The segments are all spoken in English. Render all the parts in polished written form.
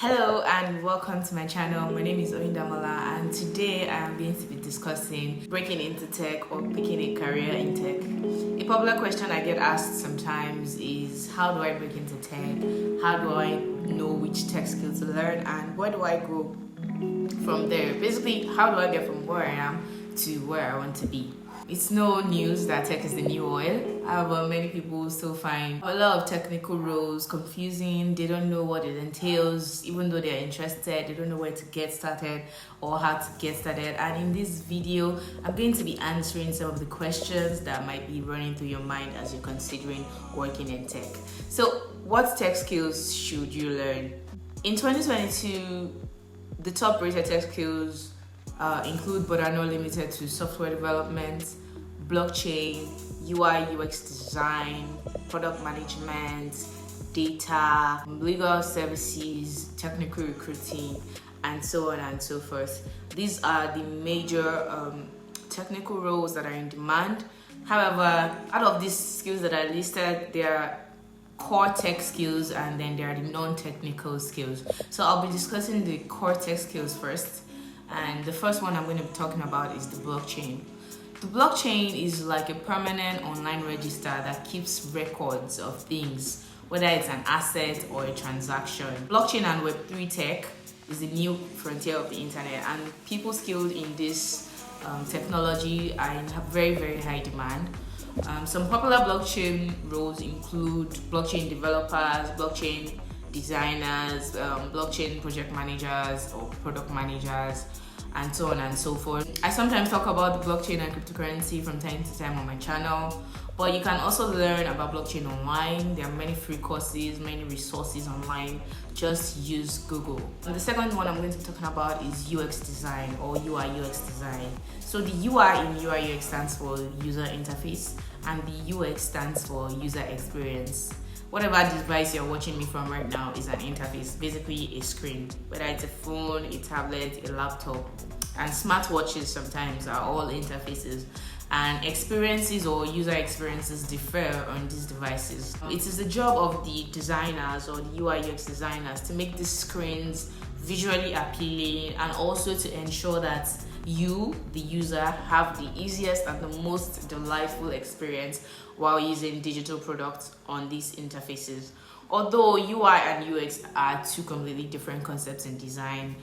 Hello and welcome to my channel. My name is Oyindamola and today I am going to be discussing breaking into tech or picking a career in tech. A popular question I get asked sometimes is how do I break into tech? How do I know which tech skill to learn and where do I go from there? Basically, how do I get from where I am to where I want to be? It's no news that tech is the new oil. However, many people still find a lot of technical roles confusing. They don't know what it entails, even though they're interested. They don't know where to get started or how to get started. And in this video, I'm going to be answering some of the questions that might be running through your mind as you're considering working in tech. So, what tech skills should you learn? In 2022, the top rated tech skills include but are not limited to software development, blockchain, UI UX design, product management, data, legal services, technical recruiting, and so on and so forth. These are the major technical roles that are in demand. However, out of these skills that are listed, there are core tech skills and then there are the non-technical skills. So I'll be discussing the core tech skills first. And the first one I'm going to be talking about is the blockchain. The blockchain is like a permanent online register that keeps records of things, whether it's an asset or a transaction. Blockchain and Web3 tech is the new frontier of the internet, and people skilled in this technology are in very, very high demand. Some popular blockchain roles include blockchain developers, blockchain designers, blockchain project managers or product managers, and so on and so forth. I sometimes talk about the blockchain and cryptocurrency from time to time on my channel, but you can also learn about blockchain online. There are many free courses, many resources online. Just use Google. And the second one I'm going to be talking about is UX design or UI UX design. So the UI in UI UX stands for user interface and the UX stands for user experience. Whatever device you're watching me from right now is an interface, basically a screen, whether it's a phone, a tablet, a laptop, and smartwatches sometimes are all interfaces, and experiences or user experiences differ on these devices. It is the job of the designers or the UI UX designers to make these screens visually appealing and also to ensure that you, the user, have the easiest and the most delightful experience while using digital products on these interfaces. Although UI and UX are two completely different concepts in design,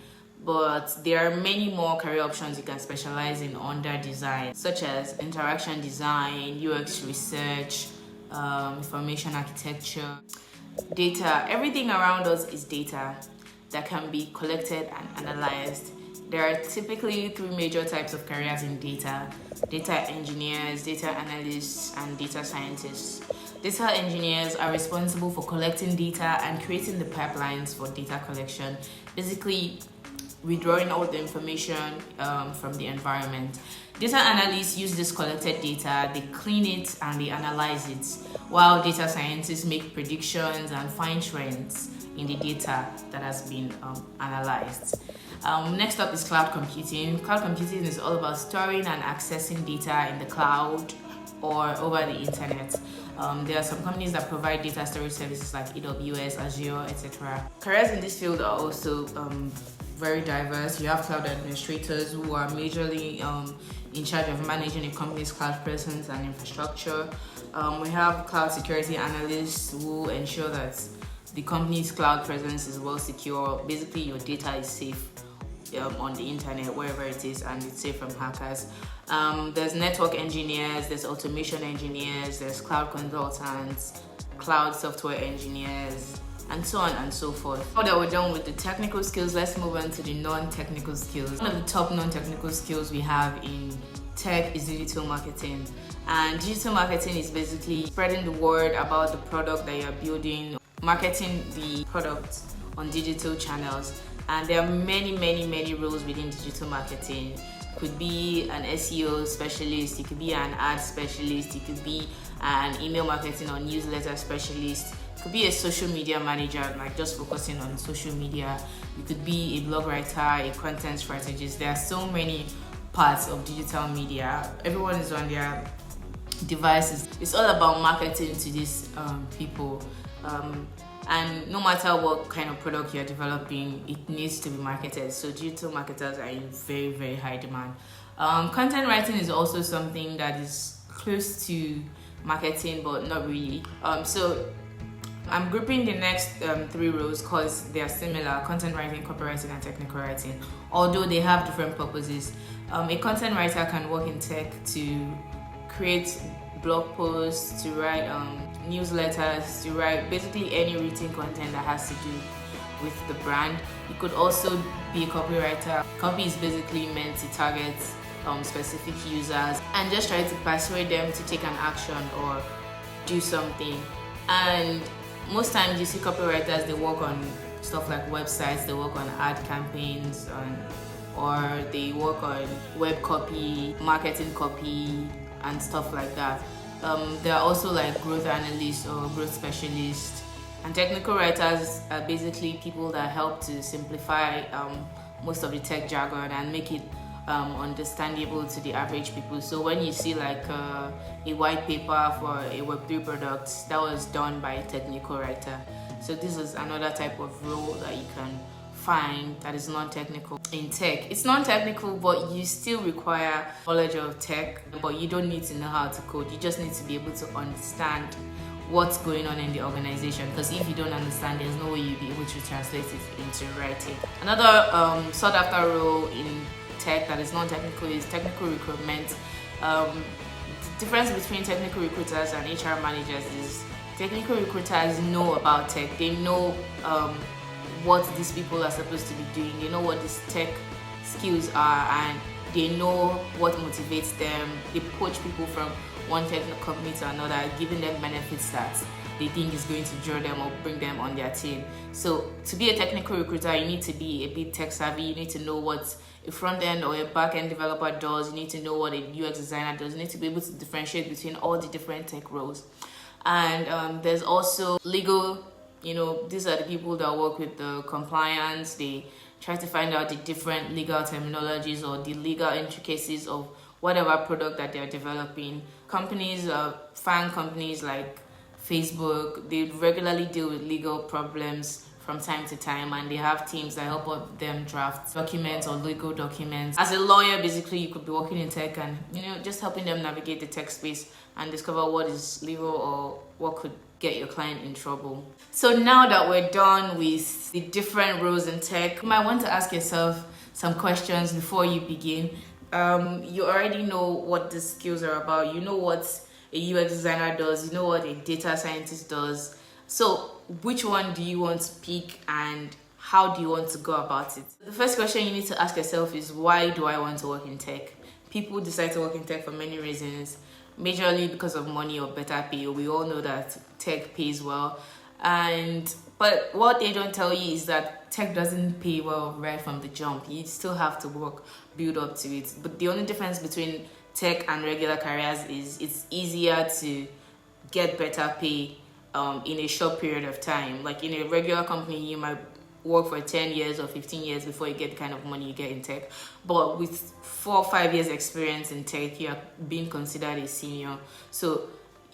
but there are many more career options you can specialize in under design, such as interaction design, UX research, information architecture, data. Everything around us is data that can be collected and analyzed. There are typically three major types of careers in data: data engineers, data analysts, and data scientists. Data engineers are responsible for collecting data and creating the pipelines for data collection, basically withdrawing all the information from the environment. Data analysts use this collected data, they clean it and they analyze it, while data scientists make predictions and find trends in the data that has been analyzed. Next up is cloud computing. Cloud computing is all about storing and accessing data in the cloud or over the internet. There are some companies that provide data storage services like AWS, Azure, etc. Careers in this field are also very diverse. You have cloud administrators who are majorly in charge of managing a company's cloud presence and infrastructure. We have cloud security analysts who ensure that the company's cloud presence is well secure. Basically, your data is safe on the internet, wherever it is, and it's safe from hackers. There's network engineers, there's automation engineers, there's cloud consultants, cloud software engineers, and so on and so forth. Now that we're done with the technical skills, let's move on to the non-technical skills. One of the top non-technical skills we have in tech is digital marketing. And digital marketing is basically spreading the word about the product that you're building, marketing the product on digital channels. And there are many roles within digital marketing. You could be an SEO specialist, you could be an ad specialist, you could be an email marketing or newsletter specialist, you could be a social media manager, like just focusing on social media. You could be a blog writer, a content strategist. There are so many parts of digital media. Everyone is on their devices. It's all about marketing to these people. And no matter what kind of product you're developing, it needs to be marketed. So digital marketers are in very, very high demand. Content writing is also something that is close to marketing, but not really. So I'm grouping the next 3 roles because they are similar: content writing, copywriting, and technical writing, although they have different purposes. A content writer can work in tech to create blog posts, to write newsletters, to write basically any written content that has to do with the brand. You could also be a copywriter. Copy is basically meant to target specific users and just try to persuade them to take an action or do something. And most times you see copywriters, they work on stuff like websites, they work on ad campaigns, or they work on web copy, marketing copy, and stuff like that. There are also like growth analysts or growth specialists, and technical writers are basically people that help to simplify most of the tech jargon and make it understandable to the average people. So when you see like a white paper for a Web3 product, that was done by a technical writer. So this is another type of role that you can find that is non-technical in tech. It's non-technical, but you still require knowledge of tech, but you don't need to know how to code. You just need to be able to understand what's going on in the organization, because if you don't understand, there's no way you'll be able to translate it into writing. Another sought after role in tech that is non-technical is technical recruitment. The difference between technical recruiters and HR managers is technical recruiters know about tech. They know what these people are supposed to be doing. They know what these tech skills are, and they know what motivates them. They poach people from one technical company to another, giving them benefits that they think is going to draw them or bring them on their team. So to be a technical recruiter, you need to be a bit tech savvy. You need to know what a front end or a back end developer does. You need to know what a UX designer does. You need to be able to differentiate between all the different tech roles. And there's also legal. These are the people that work with the compliance. They try to find out the different legal terminologies or the legal intricacies of whatever product that they're developing. Companies, fan companies like Facebook, they regularly deal with legal problems from time to time, and they have teams that help them draft documents or legal documents. As a lawyer, basically, you could be working in tech and just helping them navigate the tech space and discover what is legal or what could get your client in trouble. So now that we're done with the different roles in tech, you might want to ask yourself some questions before you begin. You already know what the skills are about. You know what a UX designer does. You know what a data scientist does. So which one do you want to pick, and how do you want to go about it? The first question you need to ask yourself is, why do I want to work in tech? People decide to work in tech for many reasons. Majorly because of money or better pay. We all know that tech pays well, but what they don't tell you is that tech doesn't pay well right from the jump. You still have to work, build up to it. But the only difference between tech and regular careers is it's easier to get better pay in a short period of time. Like in a regular company, you might work for 10 years or 15 years before you get the kind of money you get in tech. But with 4 or 5 years experience in tech, you are being considered a senior. So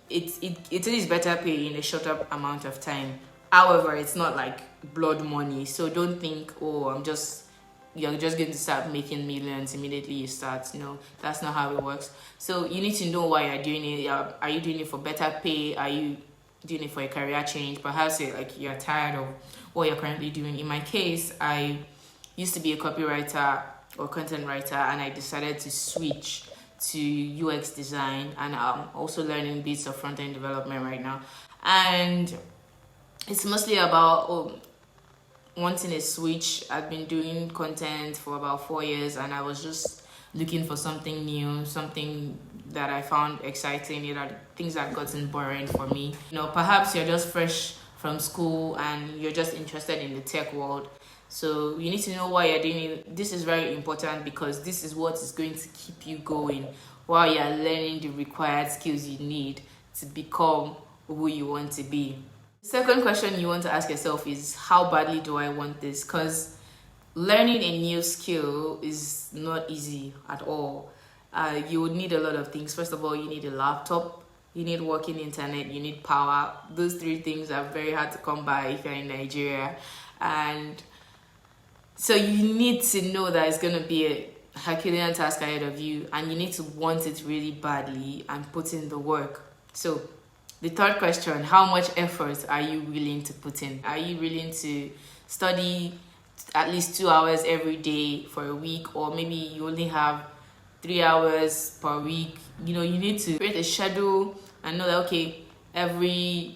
it is better pay in a shorter amount of time. However, it's not like blood money. So don't think, you're just going to start making millions immediately you start. No, that's not how it works. So you need to know why you're doing it. Are you doing it for better pay? Are you doing it for a career change? Perhaps you're tired of what you're currently doing. In my case, I used to be a copywriter or content writer, and I decided to switch to UX design, and I'm also learning bits of front-end development right now. And it's mostly about wanting a switch. I've been doing content for about 4 years, and I was just looking for something new, something that I found exciting. Things that gotten boring for me. Perhaps you're just fresh from school and you're just interested in the tech world. So you need to know why you're doing it. This is very important because this is what is going to keep you going while you're learning the required skills you need to become who you want to be. The second question you want to ask yourself is, how badly do I want this? Because learning a new skill is not easy at all. You would need a lot of things. First of all, you need a laptop. you need working internet, you need power. Those three things are very hard to come by if you're in Nigeria. And so you need to know that it's going to be a Herculean task ahead of you, and you need to want it really badly and put in the work. So the third question, how much effort are you willing to put in? Are you willing to study at least 2 hours every day for a week, or maybe you only have 3 hours per week? You need to create a schedule and know that, okay, every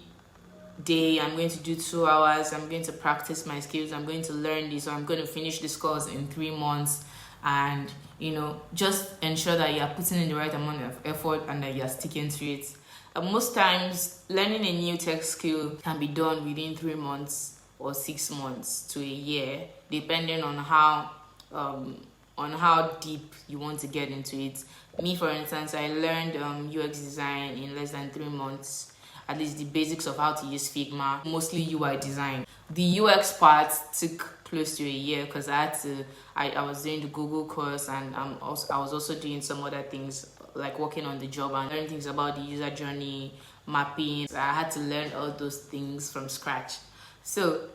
day I'm going to do 2 hours, I'm going to practice my skills, I'm going to learn this, or I'm going to finish this course in 3 months. And just ensure that you're putting in the right amount of effort and that you're sticking to it. Most times learning a new tech skill can be done within 3 months or 6 months to a year, depending on how deep you want to get into it. Me, for instance, I learned UX design in less than 3 months, at least the basics of how to use Figma, mostly UI design. The UX part took close to a year because I was doing the Google course, and I was also doing some other things like working on the job and learning things about the user journey, mapping. So I had to learn all those things from scratch. So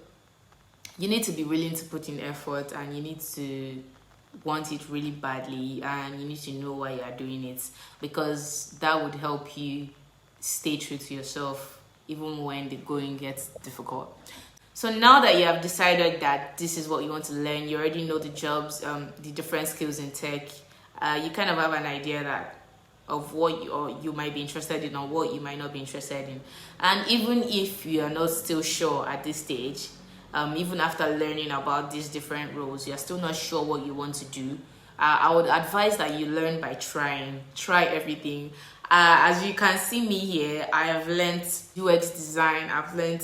you need to be willing to put in effort, and you need to want it really badly, and you need to know why you are doing it, because that would help you stay true to yourself even when the going gets difficult. So now that you have decided that this is what you want to learn, you already know the jobs, the different skills in tech, you kind of have an idea of what you might be interested in or what you might not be interested in. And even if you are not still sure at this stage, even after learning about these different roles, you're still not sure what you want to do, I would advise that you learn by try everything. As you can see me here, I have learned UX design, I've learned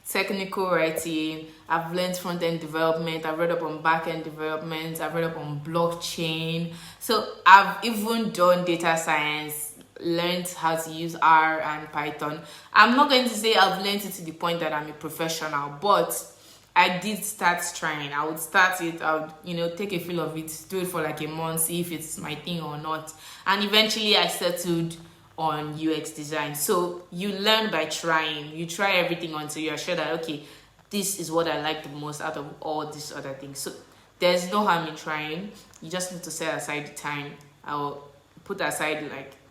technical writing, I've learned front-end development, I've read up on back-end development, I've read up on blockchain. So I've even done data science, learned how to use R and Python. I'm not going to say I've learned it to the point that I'm a professional, but I did start trying. I would start it, I would, take a feel of it, do it for like a month, see if it's my thing or not. And eventually I settled on UX design. So you learn by trying. You try everything until you're sure that, okay, this is what I like the most out of all these other things. So there's no harm in trying. You just need to set aside the time. I'll put aside,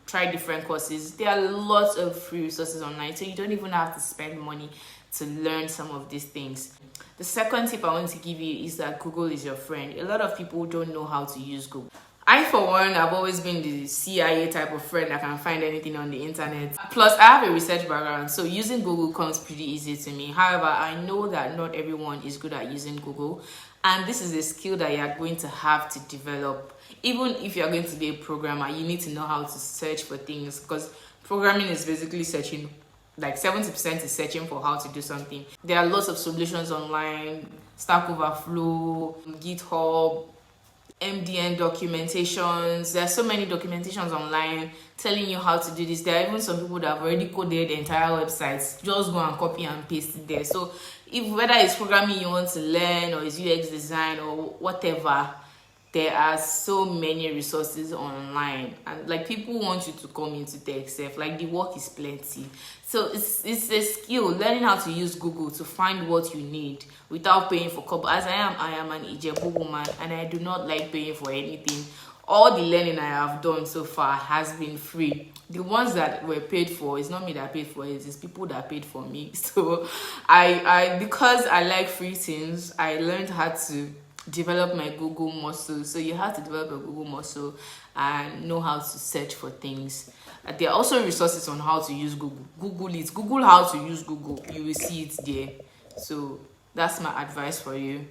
try different courses. There are lots of free resources online, so you don't even have to spend money to learn some of these things. The second tip I want to give you is that Google is your friend. A lot of people don't know how to use Google. I, for one, have always been the CIA type of friend that can find anything on the internet. Plus, I have a research background, so using Google comes pretty easy to me. However, I know that not everyone is good at using Google, and this is a skill that you're going to have to develop. Even if you're going to be a programmer, you need to know how to search for things, because programming is basically searching. 70% is searching for how to do something. There are lots of solutions online, Stack Overflow, GitHub, MDN documentations. There are so many documentations online telling you how to do this. There are even some people that have already coded entire websites. Just go and copy and paste it there. So whether it's programming you want to learn, or it's UX design or whatever, there are so many resources online, and people want you to come into tech self. The work is plenty. So it's a skill, learning how to use Google to find what you need without paying for kobo. As I am an Ijebu woman, and I do not like paying for anything. All the learning I have done so far has been free. The ones that were paid for, it's not me that paid for it, it's people that paid for me. So because I like free things, I learned how to develop my Google muscle. So you have to develop a Google muscle and know how to search for things. There are also resources on how to use Google. Google how to use Google. You will see it there. So that's my advice for you.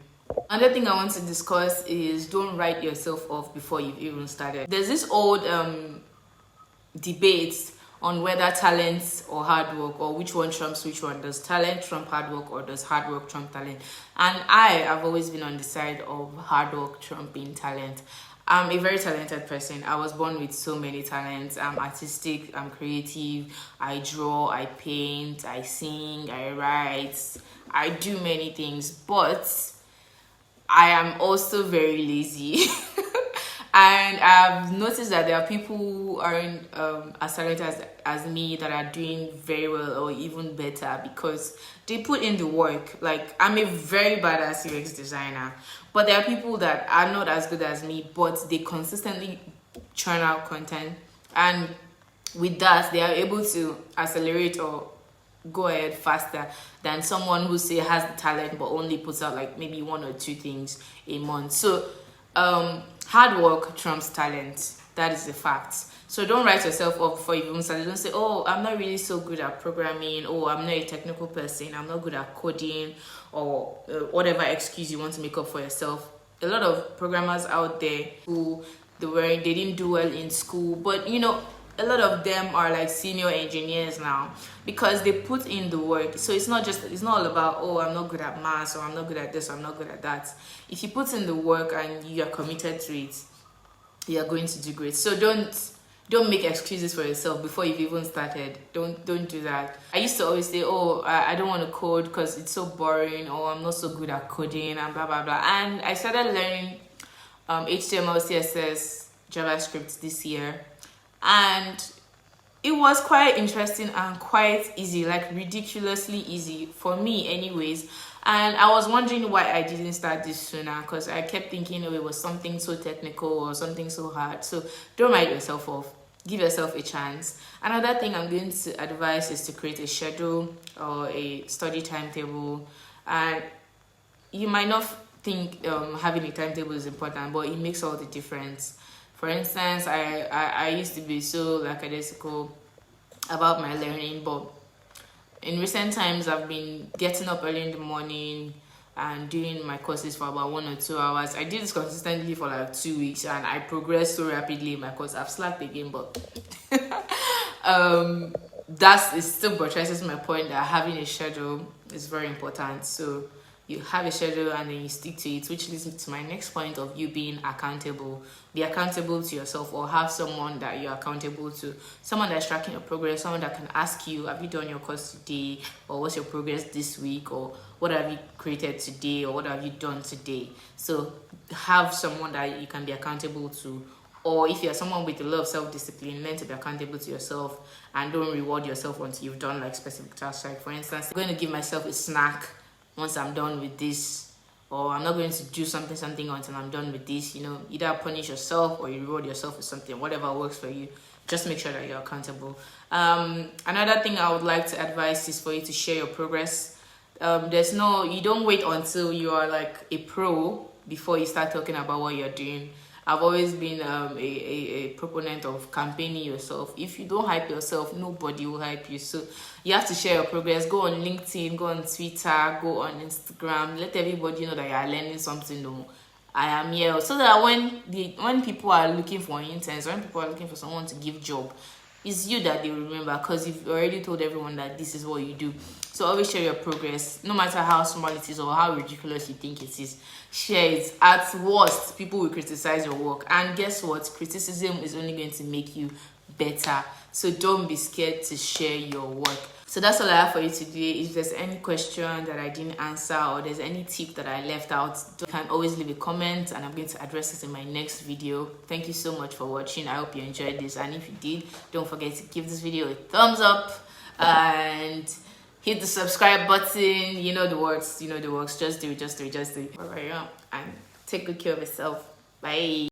Another thing I want to discuss is don't write yourself off before you've even started. There's this old debate on whether talent or hard work, or which one trumps which one. Does talent trump hard work, or does hard work trump talent? And I have always been on the side of hard work trumping talent. I'm a very talented person. I was born with so many talents. I'm artistic, I'm creative, I draw, I paint, I sing, I write, I do many things, but I am also very lazy. And I've noticed that there are people who aren't as talented as me that are doing very well or even better because they put in the work. Like, I'm a very badass UX designer, but there are people that are not as good as me, but they consistently churn out content, and with that they are able to accelerate or go ahead faster than someone who say has the talent but only puts out like maybe 1 or 2 things a month. So hard work trumps talent. That is the fact. So don't write yourself off before you even start. Don't say, oh, I'm not really so good at programming, oh, I'm not a technical person, I'm not good at coding, or whatever excuse you want to make up for yourself. A lot of programmers out there who they didn't do well in school, but you know, a lot of them are like senior engineers now because they put in the work. So it's not all about, oh, I'm not good at maths, or I'm not good at this, or I'm not good at that. If you put in the work and you are committed to it, you are going to do great. So don't make excuses for yourself before you've even started. Don't do that. I used to always say, oh, I don't want to code because it's so boring, or I'm not so good at coding, and blah blah blah. And I started learning HTML, CSS, JavaScript this year, and it was quite interesting and quite easy, like ridiculously easy for me anyways. And I was wondering why I didn't start this sooner, because I kept thinking, oh, it was something so technical or something so hard. So don't write yourself off. Give yourself a chance. Another thing I'm going to advise is to create a schedule or a study timetable. And you might not think having a timetable is important, but it makes all the difference. For instance, I used to be so lackadaisical about my learning, but in recent times I've been getting up early in the morning and doing my courses for about 1 or 2 hours. I did this consistently for like 2 weeks, and I progressed so rapidly in my course. I've slacked again, but it still buttresses my point that having a schedule is very important. So you have a schedule and then you stick to it, which leads me to my next point of you being accountable. Be accountable to yourself, or have someone that you're accountable to, someone that's tracking your progress, someone that can ask you, have you done your course today, or what's your progress this week, or what have you created today, or what have you done today. So have someone that you can be accountable to. Or if you're someone with a lot of self-discipline, learn to be accountable to yourself and don't reward yourself until you've done like specific tasks. Like for instance, I'm going to give myself a snack once I'm done with this, or I'm not going to do something until I'm done with this. You know, either punish yourself or you reward yourself with something, whatever works for you. Just make sure that you're accountable. Another thing I would like to advise is for you to share your progress. You don't wait until you are like a pro before you start talking about what you're doing. I've always been a proponent of campaigning yourself. If you don't hype yourself, nobody will hype you. So you have to share your progress. Go on LinkedIn, go on Twitter, go on Instagram. Let everybody know that you are learning something new. I am here. So that when people are looking for interns, when people are looking for someone to give job, it's you that they remember, because you've already told everyone that this is what you do. So always share your progress, no matter how small it is or how ridiculous you think it is. Share it. At worst, people will criticize your work, and guess what? Criticism is only going to make you better. So don't be scared to share your work. So that's all I have for you today. If there's any question that I didn't answer, or there's any tip that I left out, you can always leave a comment and I'm going to address it in my next video. Thank you so much for watching. I hope you enjoyed this, and if you did, don't forget to give this video a thumbs up and hit the subscribe button. You know the works. Just do it. All right, and take good care of yourself. Bye.